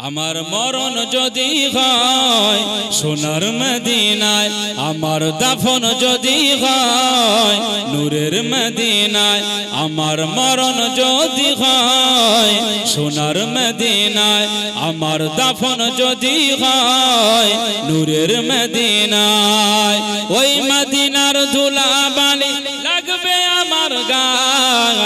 আমার মরণ যদি হয় সোনার মদিনায়, আমার দাফন যদি হয় নূরের মদিনায়, আমার মরণ যদি হয় সোনার মদিনায়, আমার দাফন যদি হয় নূরের মদিনায়, ওই মদিনার ধুলাবালি লাগবে আমার গায়।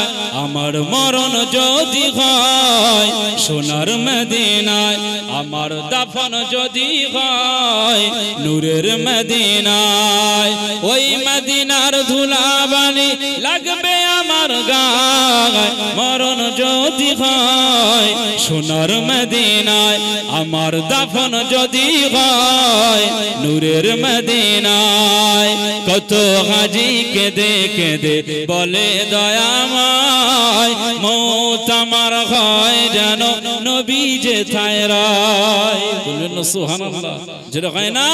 আমার মরণ যদি হয় সোনার মদিনায়, আমার দাফন যদি হয় নূরের মদিনায়, ওই মদিনার ধুলাবালি লাগবে আমার গায়। মরণ যদি হয় সোনার মদিনায়, আমার দাফন যদি হয় নূরের মদিনায়। কত হাজি কেঁদে কেঁদে বলে দয়াময়, মৌত আমার হয় যেন নবী যেথায় রায়। বলবেন না সুবহানাল্লাহ, যেটা হয় না।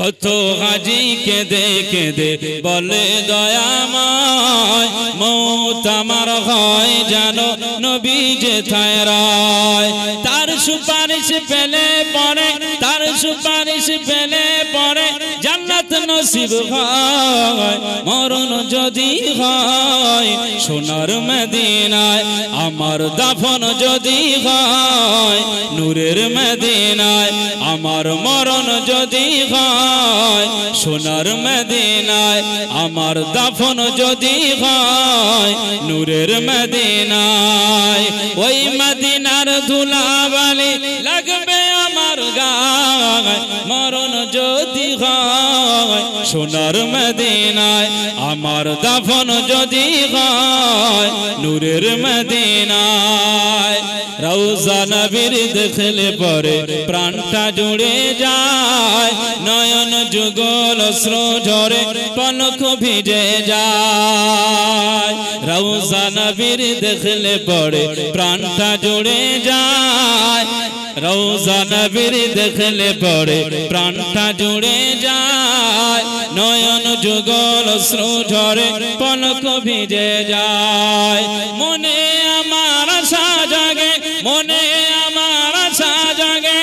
কত হাজি কেঁদে কেঁদে বলে দয়াময়, মৌত আমার হয় যেন নবী যেথায় রায়। তার সুপারিশ পেলে পরে, তার সুপারিশ পেলে পরে জান্নাত নসিব হয়। মরণ যদি হয় সোনার মদিনায়, আমার দাফন যদি হয় নূরের মদিনায়, আমার মরণ যদি হয় সোনার মদিনায়, আমার দাফন যদি হয় নূরের মদিনায়, ওই মদিনার ধুলাবালি লাগবে আমার গায়। মরণ যদি হয় সোনার মদিনায়, আমার দাফন যদি হয় নূরের মদিনায়। রওজা নবীর দেখলে পরে প্রাণটা জুড়ে যায়, নয়ন যুগল অশ্রু ঝরে পলক ভিজে যায়। রওজা নবীর দেখলে পরে প্রাণটা জুড়ে যায়, রওজা নবীর দেখলে পরে প্রাণটা জুড়ে যায়, নয়ন যুগল অশ্রু ঝরে পলক ভিজে যায়। মনে আমার আশা জাগে, মনে আমার আশা জাগে,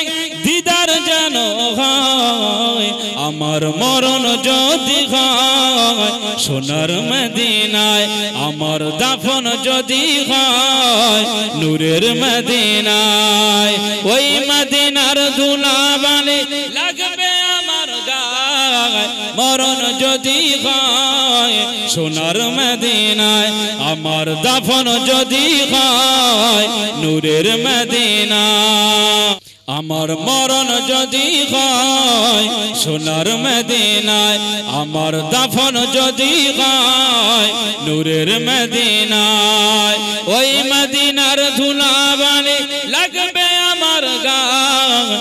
দিদার যেন হয় আমার মরণ যদি হয় সোনার মদিনায়, আমার দাফন যদি হয় নূরের মদিনায়, ওই মদিনার ধুলাবালি লাগবে আমার গায়। মরণ যদি হয় সোনার মদিনায়, আমার দাফন যদি হয় নূরের মদিনায়, আমার মরণ যদি হয় সোনার মদিনায়, আমার দাফন যদি হয় নূরের মদিনায়, ওই মদিনার ধুলাবালি লাগবে আমার গায়।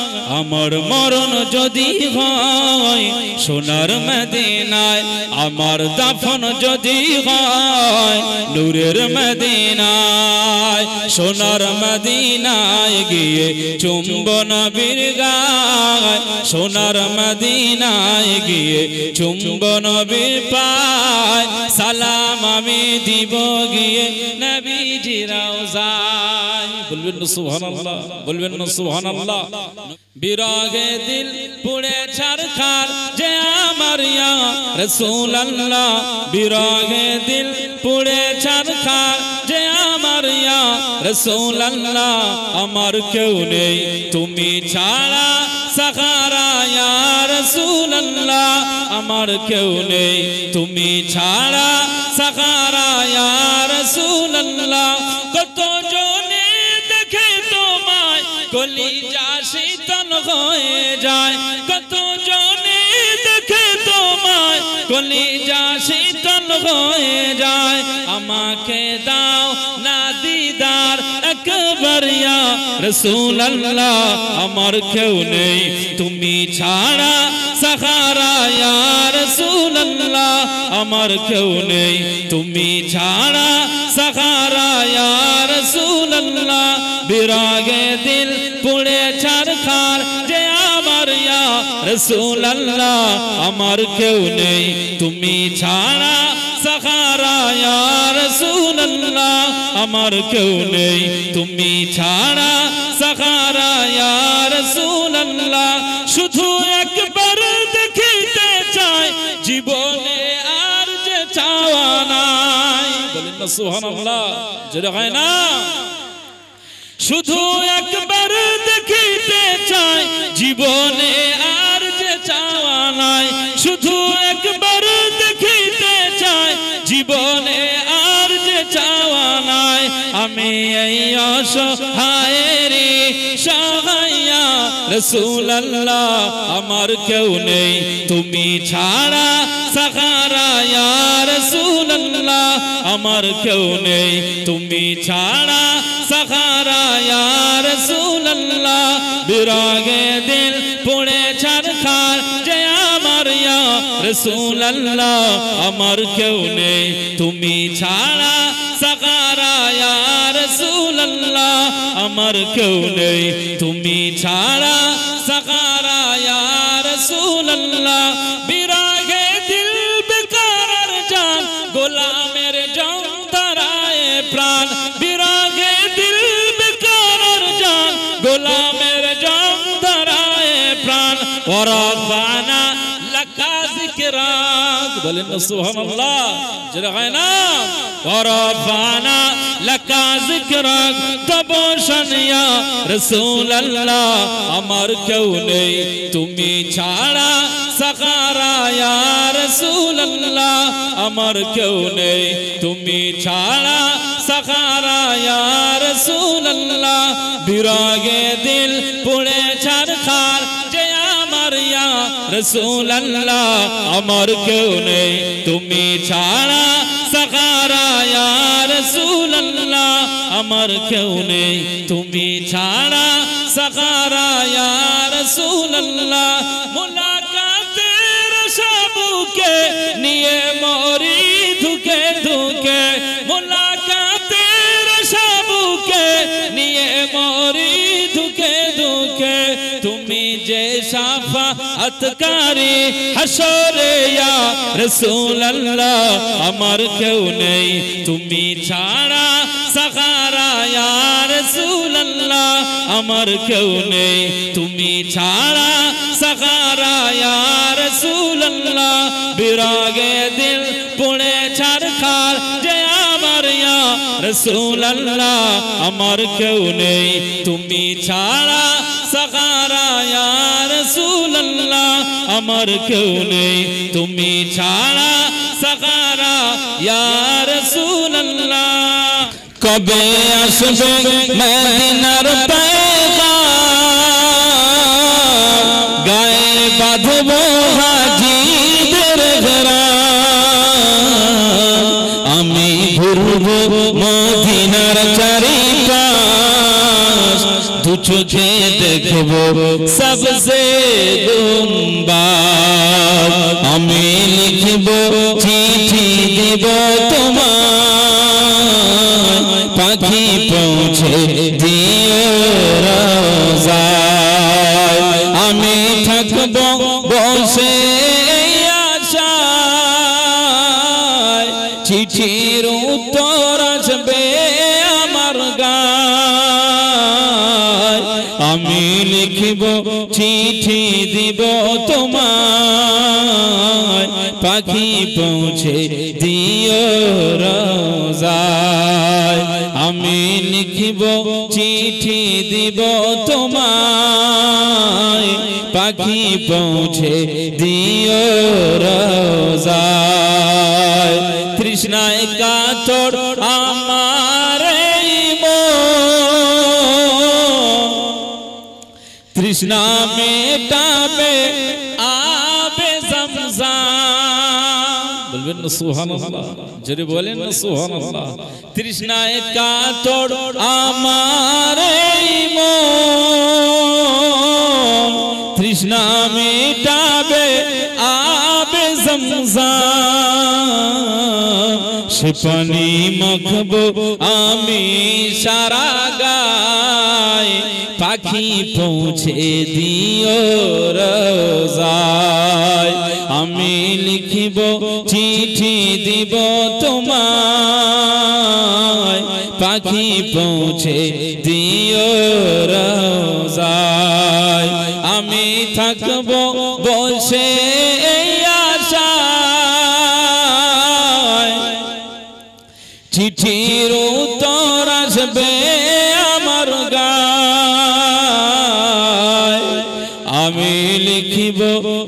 আমার মরণ যদি হয় সোনার মদিনায়, আমার দাফন যদি হয় নূরের মদিনায়, সোনার মদিনায় গিয়ে চুম্ব নবীর গায়, সোনার মদিনায় গিয়ে চুম্ব নবীর পায়, সালাম আমি দিব গিয়ে নবীজি রওজায়। বলবেন না সুবহানাল্লাহ, বলবেন না সুবহানাল্লাহ। বিরহে দিল পুড়ে ছারখার যে আমার ইয়া রাসূলুল্লাহ, বিরহে দিল পুড়ে ছারখার যে আমার ইয়া রাসূলুল্লাহ, আমার কেউ নেই তুমি ছাড়া সাহারা ইয়া রাসূলুল্লাহ, আমার কেউ নেই তুমি ছাড়া সাহারা ইয়া রাসূলুল্লাহ। কত জনে দেখে তোমায় কলিজা শীতল হয়ে যায়, কত জনে দেখে তোমায় কলিজা শীতল হয়ে যায়, আমাকে দাও না দিদার একবার ইয়া রাসূলুল্লাহ, আমার কেউ নেই তুমি ছাড়া সাহারা ইয়া রাসূলুল্লাহ, আমার কেউ নেই তুমি ছাড়া সাহারা ইয়া রাসূলুল্লাহ। বিরাগে দিল পুড়ে ছারখার যে আমার ইয়া রাসূলুল্লাহ, আমার কেউ নেই তুমি ছাড়া সাহারা ইয়া রাসূলুল্লাহ আমার কেউ নেই তুমি ছাড়া সাহারা ইয়া রাসূলুল্লাহ শুধু একবার দেখিতে চাই জীবনে আর যে চাওয়া নাই বলেন না সুবহানাল্লাহ জোরে হয় না শুধু একবার দেখিতে চাই জীবনে আর যে চাওয়া নাই শুধু একবার দেখিতে চাই জীবনে আর যে চাওয়া নাই আমি এই অসহায়েরি সহায়া রাসূলুল্লাহ আমার কেউ নেই তুমি ছাড়া সাহারা ইয়া রাসূলুল্লাহ আমার কেউ নেই তুমি ছাড়া সাহারা ইয়া রাসূলুল্লাহ বিরাগে দিল পড়ে ছারখার যে আমার ইয়া রাসূলুল্লাহ আমার কেউ নেই তুমি ছাড়া সাহারা ইয়া রাসূলুল্লাহ আমার কেউ নেই তুমি ছাড়া সাহারা ইয়া রাসূলুল্লাহ বিরাগে দিল বেকার জান গোলামের জান ধরায় প্রাণ বিরাগে দিল বেকার জান গোলামের জান ধরায় প্রাণ ওরাফানা লাকা যিকরাক বলেন না সুবহানাল্লাহ জোরে হয় না ওরাফানা লাকা যিকরাক তবশন ইয়া রাসূলুল্লাহ আমার কেউ নেই তুমি ছাড়া সাহারা ইয়া রাসূলুল্লাহ আমার কেউ নেই তুমি ছাড়া সাহারা ইয়া রাসূলুল্লাহ বিরাগে দিল পড়ে ছারখার যে আমার ইয়া রাসূলুল্লাহ আমার কেউ নেই তুমি ছাড়া সাহারা ইয়া রাসূলুল্লাহ আমার কেউ নেই তুমি ছাড়া সাহারা ইয়া রাসূলুল্লাহ মুলাকাতের সবকে নিয়ে মরি ধুকে ধুকে মুলাকাতের সবকে নিয়ে মরি ধুকে ধুকে তুমি যে শাফাআতকারী হাসরে ইয়া রাসূলুল্লাহ আমার কেউ নেই তুমি ছাড়া সাহারা ইয়া রাসূলুল্লাহ আমার কেউ নেই তুমি ছাড়া সাহারা ইয়া রাসূলুল্লাহ বিরাগে দিল পড়ে ছারখার যে আমার ইয়া রাসূলুল্লাহ আমার কেউ নেই তুমি ছাড়া সাহারা ইয়া রাসূলুল্লাহ আমার কেউ নেই তুমি ছাড়া সাহারা ইয়া রাসূলুল্লাহ কবে আসবে মদিনার পয়গাম গায়ে বাঁধবো হাজিদের ঘরাম আমি ঘুরবো মদিনার চারিপাশ দু চোখে দেখবো সবসে দুম্বার আমি লিখবো চিঠি দিব তোমার পাখি পৌঁছে দিও রোজায় আমি থাকবো বসে আশায় চিঠির উত্তর আসবে আমার গায় আমি লিখব চিঠি দিব তোমায় পাখি পৌঁছে দিও রোজায় আমি লিখব চিঠি দিব তোমায় পাখি পৌঁছে দিও রোজায় তৃষ্ণায় কাতর আমার তৃষ্ণা মেটাবে আবে জমজম বলবেন না সুবহানাল্লাহ জোরে বলেন না সুবহানাল্লাহ তৃষ্ণায় কাতর আমার মন তৃষ্ণা মেটাবে আবে জমজম সে পানি মাখবো আমি সারা গায় পাখি পৌঁছে দিও রোজায় আমি লিখব চিঠি দিব পাখি পৌঁছে দিও রওজায় আমি থাকবো বসে এই আশায় চিঠির উত্তর আসবে আমার গায় আমি লিখিব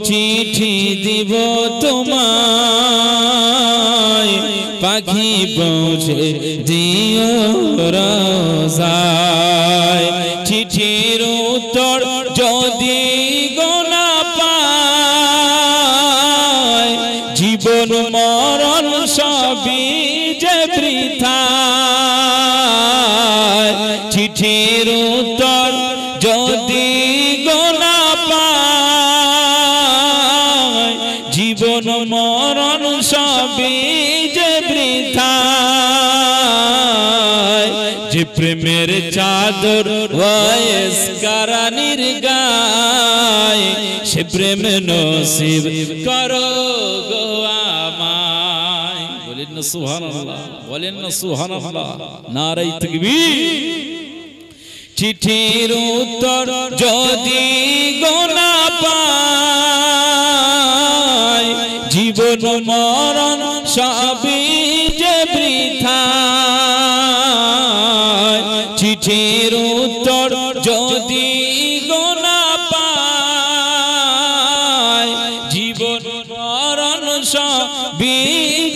চিঠি দিব তোমায় পাখি পৌঁছে দিও রওজায় চিঠির উত্তর যদি গোনা পায় জীবন মরণ সবই যে বৃথা চিঠির উত্তর যদি গোনা পায় জীবন মরণ সবই যে বৃথা যে প্রেমের চাদর ওয়াইস কারানির গায় সে প্রেম নসিব করো গো আমায় বলেন না সুবহানাল্লাহ বলেন না সুবহানাল্লাহ নারে তাকবীর চিঠির উত্তর যদি গোনা পায় জীবন মরণ সবই যে বৃথা চিঠির উত্তর যদি গোনা পায় জীবন মরণ সবই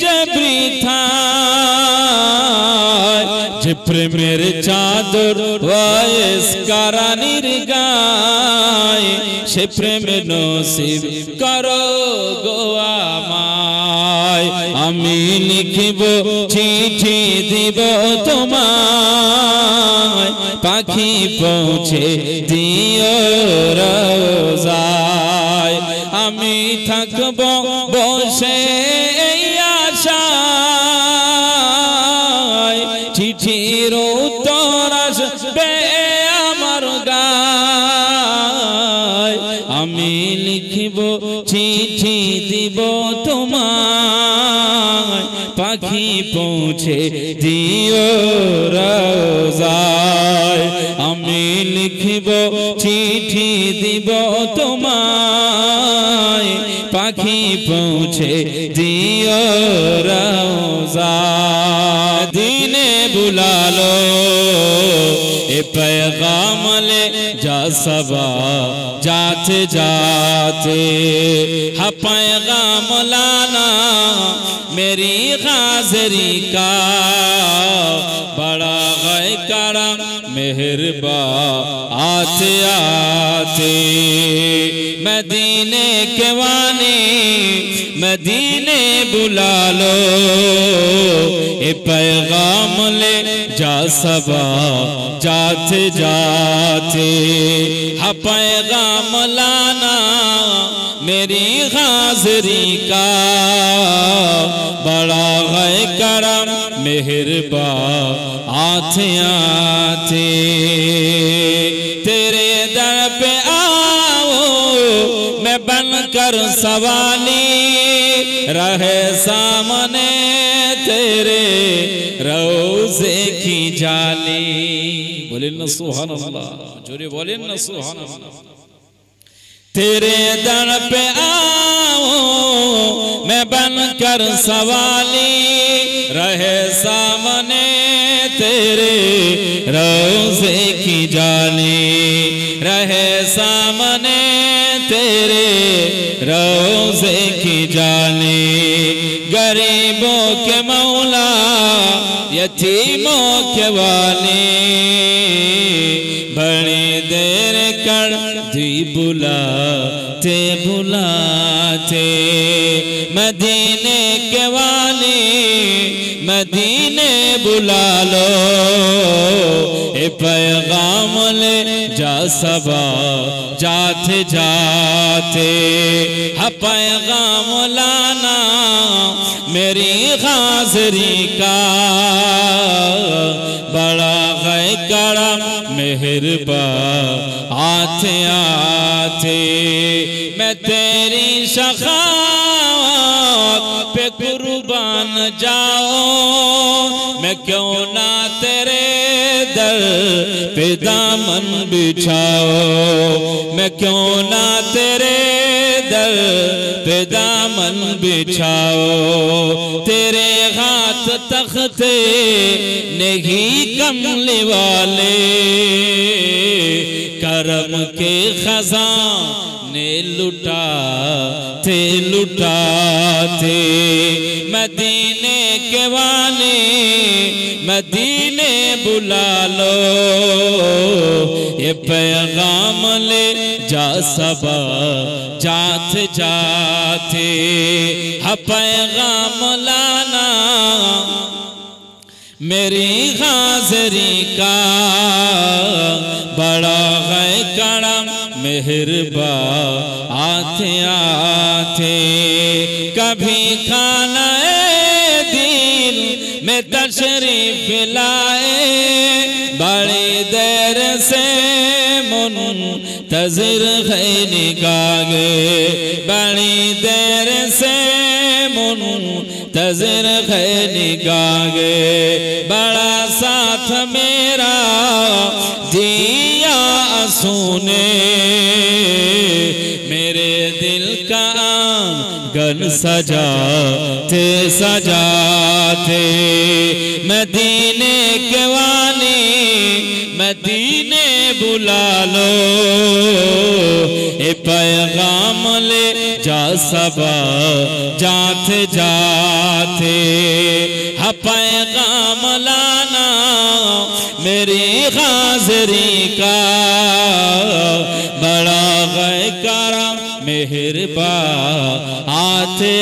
যে বৃথা যে প্রেমের চাদর ওয়াইস কারানির গায় সে প্রেম নসিব করো গো আমায় আমি লিখিব চিঠি দিব তোমায় পাখি পৌঁছে দিও রওজায় আমি থাকব বসে এই আশায় চিঠির উত্তর আসবে আমার গায় আমি লিখিব চিঠি দিব তোমায় পাখি পৌঁছে দিও রওজায় আমি লিখিব চিঠি দিব তোমায় পাখি পৌঁছে দিও রওজায় দিনে বুলালো ए पैगाम ले जा सबा जाते जाते हा पैगाम लाना मेरी हाज़री का बड़ा गए करम मेहरबा आते आते मदीने के वानी मदीने बुला लो ए पैगाम ले जा सबा जाते जाते हा पैगाम लाना मेरी हाज़री का बड़ा है करम मेहरबा आते आते तेरे दर पे आओ मैं बनकर सवाली रहे सामने तेरे रोज़े की जाली बोलें ना सुभान अल्लाह जोरे बोलें ना सुभान अल्लाह तेरे दर पे आओ मैं बनकर सवाली रहे सामने तेरे रोज़े की जाली रहे सामने तेरे रोज़े की जाली गरीबों के मौला यतीमों के वाली बड़ी देर कर दी बुलाते बुलाते मदीने के वाली मदीने बुला लो ए पैगाम ले जा सबा जाते जाते हा पैगाम लाना मेरी हाज़री का बड़ा है करम मेहरबा आते आते मैं तेरी शखावत पे कुर्बान जाओ मैं क्यों ना तेरे पे दामन बिछाओ, मैं क्यों ना तेरे दर पे दामन बिछाओ। तेरे हाथ तख्ते नहीं कमली वाले, करम के खजाने लुटाते लुटाते। मदीने के वाले मदीने बुला लो, ये पैगाम ले जा सबा जाते जाते। हा पैगाम लाना मेरी हाज़री का, बड़ा है करम मेहरबा आते आते। कभी खाना दिल में तशरीफ लाए, बड़ी देर से मुंतज़िर है निगाहे, बड़ी देर से मुंतज़िर है निगाहे। बड़ा साथ मेरा दिया सुने, मेरे दिल का आंगन सजाते सजाते। मदीने के वाली मदीने बुला लो, ए पैगाम ले जा सबा जाते जाते। हा पैगाम लाना मेरी हाज़री का, बड़ा है करम मेहरबा आते